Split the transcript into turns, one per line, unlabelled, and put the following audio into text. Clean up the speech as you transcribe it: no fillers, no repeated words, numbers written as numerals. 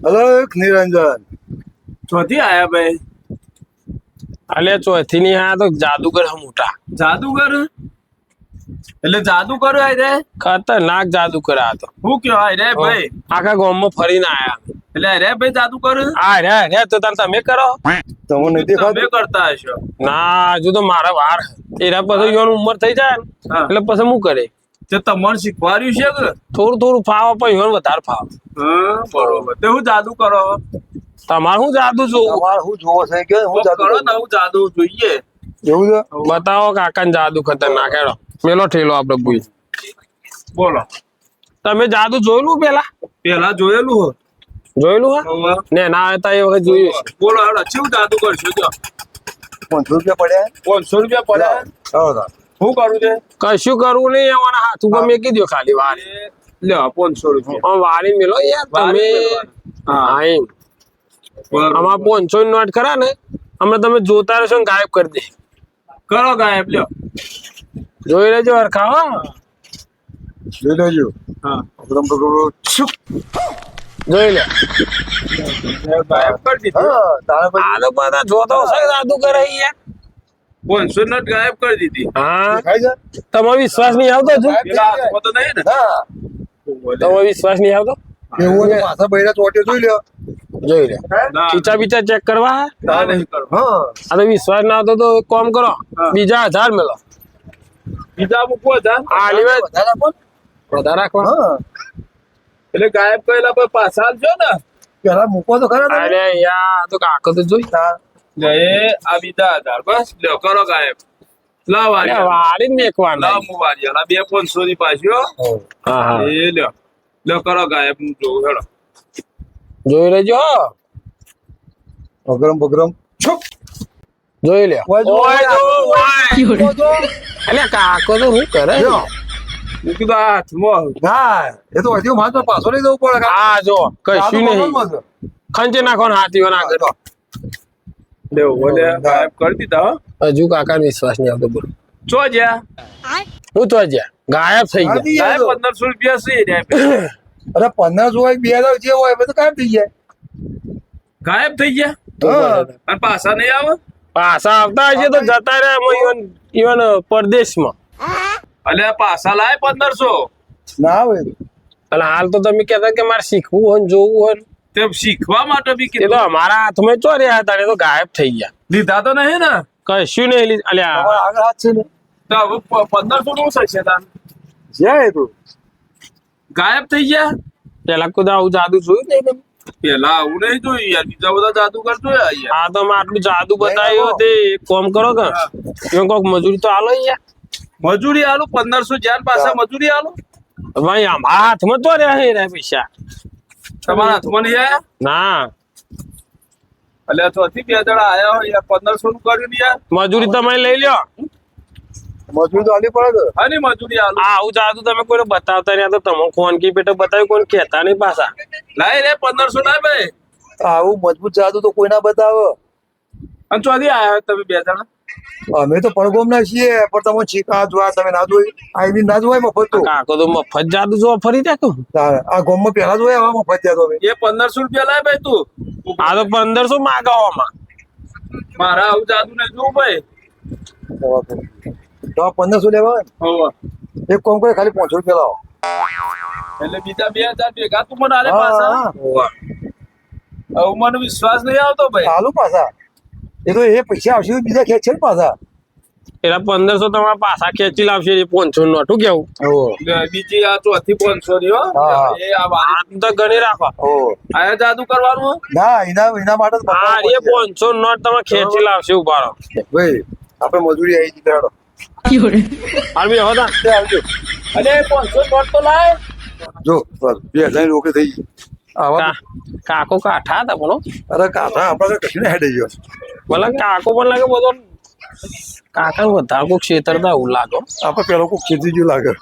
Hello નિરંજન
ચોથી આયા ભાઈ?
અલે ચોથી ની આ તો જાદુગર હે મોટા.
જાદુગર એટલે જાદુગર આય રે?
ખતરનાક જાદુગર આ તો.
શું કયો આય રે ભાઈ?
આખા ગામમાં ફરીને આયા.
એટલે આય રે ભાઈ જાદુગર?
રે તો તમે કરો.
તમને નહીં
તમે
દેખાતું
કરતા હશો.
ના હજુ તો મારા વાર એના પછી યોન ઉંમર થઈ જાય ને
હા.
એટલે પછી શું કરે
તે તમને શીખવાડ્યું છે કે?
થોડું થોડું ફાવે પણ યોન વધારે ફાવે.
હા બરોબર. તે હું જાદુ કરો?
તમારે શું જાદુ જોવું?
તમારે શું જોવો છે કે હું જાદુ
કરો
કરું?
ને હું જાદુ જોઈએ.
એવું છે
બતાવો કાકાને જાદુ ખતરનાક હેડો મેલો ઠેલો આપડે ભૂઈ.
બોલો.
તમે જાદુ જોયેલું પેલા?
પેલા જોયેલું હો.
જોયેલું હા
હવે
ને ના હતા એ વખત જોયું છે.
બોલો હેડો શું જાદુ કરશો જો?
500 રૂપિયા પડ્યા
500 રૂપિયા પડ્યા.
હા
શું કરું છે?
કશું કરવું નહીં એવાના હાથ ઉપર મેકી દો ખાલી વારી.
લ્યો 500 રૂપિયા.
વારી મેલો યાર તમે.
વારી મેલવાનું.
હા એમ
બરોબર.
આમાં 500 ની નોટ ખરા ને હમણાં તમે જોતા રહેશો ને ગાયબ કરી દે.
કરો ગાયબ લ્યો.
જોઈ લેજો હરખા હો.
જોઈ લેજો
હા.
અગરમ બગરમ છુપ.
જોઈ લે.
ગાયબ કરી દીધું.
હા તારે પછી
આ તો બધા જોતો હશે જાદુ કરે યાર.
500 નોટ ગાયબ કરી દીધી.
હા
દેખાય છે
તમારો વિશ્વાસ નહીં આવતો હજુ?
પેલા હાથમાં તો નહીં ને?
હા
તમારો વિશ્વાસ નહીં આવતો?
એવું હોય તો પાછા બૈરા ચોટ્યો જોઈ લ્યો
જોઈ લે.
ના,
ખીચા બીચા ચેક કરવા.
ના નહીં કરો.
હા
આ તો વિશ્વાસ ના આવતો તો એક કામ કરો
હા.
બીજા 1000 મેલો.
બીજા મૂકવો છે?
આ લીવે
વધારે આપો ને.
વધારે રાખવા.
હા
એટલે ગાયબ કરેલા પર પાછા આલજો ને.
પેલા મૂકો તો ખરા તમે.
અરે યાર આ તો કાકો તો જોઈ.
લે એ આ બીજા 1000 બસ લ્યો કરો ગાયબ. લાવ
અરે
વાળી.
વારી જ મેકવાના.
લાવ હું વાળી. આ બે 500 ની પાછી હો.
હા હા
એ લ્યો. લ્યો કરો ગાયબ. હું જોઉં હેડો.
જોઈ લેજો હો.
અગરમ બગરમ છુપ.
જોઈ લે.
ઓય જો,
ઓય જો, ઓય.
જો, જો.
અલ્યા કાકો તો શું કરે?
જો.
મૂકી દો આ હાથમાં.
ના એ તો હજી માત્ર પાછો લઈ જવું પડે
આ જો કશું નહીં.
નહીં
ખંચે નાખો હાથી ના કરો.
લેવો બોલે ગાયબ કરી દીધા હો.
હજુ કાકા વિશ્વાસ નહીં આવતો બોલો.
ચો જ્યાં
હું તો જ્યાં ગાયબ થઈ ગયા.
ગાયબ 1500 રૂપિયા છે રે.
અરે 1500 હોય 2000 જે હોય બધું કામ થઈ જાય
ગાયબ થઈ ગયા.
હા.
અને પાછા નહીં આવે?
પાછા આવતા હશે તો જતા રહ્યા ઇવન પરદેશમાં.
અલ્યા પાછા લાય 1500.
ના આવે
અને હાલ તો તમે કહેતા કે મારે શીખવું હોય ને જોવું હોય ને.
તે શીખવા માટે બી
એ તો
કીધું.
અમારા હાથમાં ચો રહ્યા હતા એ તો ગાયબ થઈ ગયા.
લીધા તો નહીં ને?
કશું નહીં અલ્યા
તમારા આગળ હાથ છે ને
તો હવે 1500 નું થશે તાન?
જ્યાં એ તો
ગાયબ થઈ ગયા.
પેલા કુદા આવું જાદુ જોયું નહીં તમે?
પેલા આવું નહીં જોયું યાર. બીજા બધા જાદુગર જોયા યાર.
આ તો મેં આટલું જાદુ બતાવ્યું તે એક કામ કરો કે એમાં કોઈક મજૂરી તો આલો યાર.
મજૂરી આલું 1500 જ્યાં પાછા મજૂરી આલું.
ભાઈ અમારા હાથમાં તો રહ્યા પૈસા.
તમારા હાથમાં નહીં આયા?
ના
અલ્યા ચોથી બે જણા આયા હોય યાર. 1500 નું કર્યું ને યાર.
મજૂરી તમે લઈ લ્યો.
મજૂરી તો આલી પડે
હા ની મજૂરી આલું.
આ આવું જાદુ તમે કોઈને બતાવતા નહીં. આ તો તમે ફોન કી પેટે બતાવ્યું કોઈને કહેતા નહીં પાછા.
લાય રે 1500 લાય ભાઈ.
આવું મજબૂત જાદુ તો કોઈ ના બતાવે
અને ચોથી આયા હોય તમે બે જણા?
અમે તો પડગોમ ના છીએ પણ તમે ચીકા જોવા તમે ના જોઈ આઈ ના જોવાય મફત તો
કાકો તો મફત જાદુ જોવા ફરી જાય તું.
આ ગોમ માં પેલા જોયા આવા મફત ત્યાં તો અમે
એ 1500 રૂપિયા લાય ભાઈ તું.
આ તો 1500 માગાવામાં.
મારા આવું જાદુ ને જોવું ભાઈ.
તો 1500 લેવા હોય
હોવે.
ને એક કોમ કરે ખાલી 500 રૂપિયા લાવો
એટલે બીજા 2000 ભેગા તું મને આલે
હા,
પાછા.
હા.
હોવે. હવે મને વિશ્વાસ નહીં આવતો ભાઈ.
ચાલુ પાછા એ તો એ પૈસા આવશે તો બીજા ખેંચ છે ને પાછા
પેલા 1500 તમારા પાછા ખેંચી લાવશે એ 500 નું નોટું કેવું.
બીજી આ ચોથી 500 ની હો.
હા.
એ આ વાત.
આ તો ગણી રાખો.
આયા જાદુ કરવાનું હો?
ના એના માટે જ
આ
બતાવવું
એ
પડશે.
500 નોટ તમે ખેંચી લાવશે ઉભા રહો.
ભાઈ આપણે મજૂરી આવી ગઈ હેડો.
હાલ બી હવે તા.
તે આવજો
અલે 500 નોટ તો લાય.
જો બસ 2000 ની રોકડી થઈ ગઈ આવા
કાકો કાઠા હતા પણ હો.
અરે કાકા આપણે કશું ને હેડે ગયો
ભલે કાકો પણ લાગે બધો કાકા વધારે કોઈ ક્ષેત્રતા એવું લાગે.
આપણે પેલો કોઈ ખેતી જેવું લાગે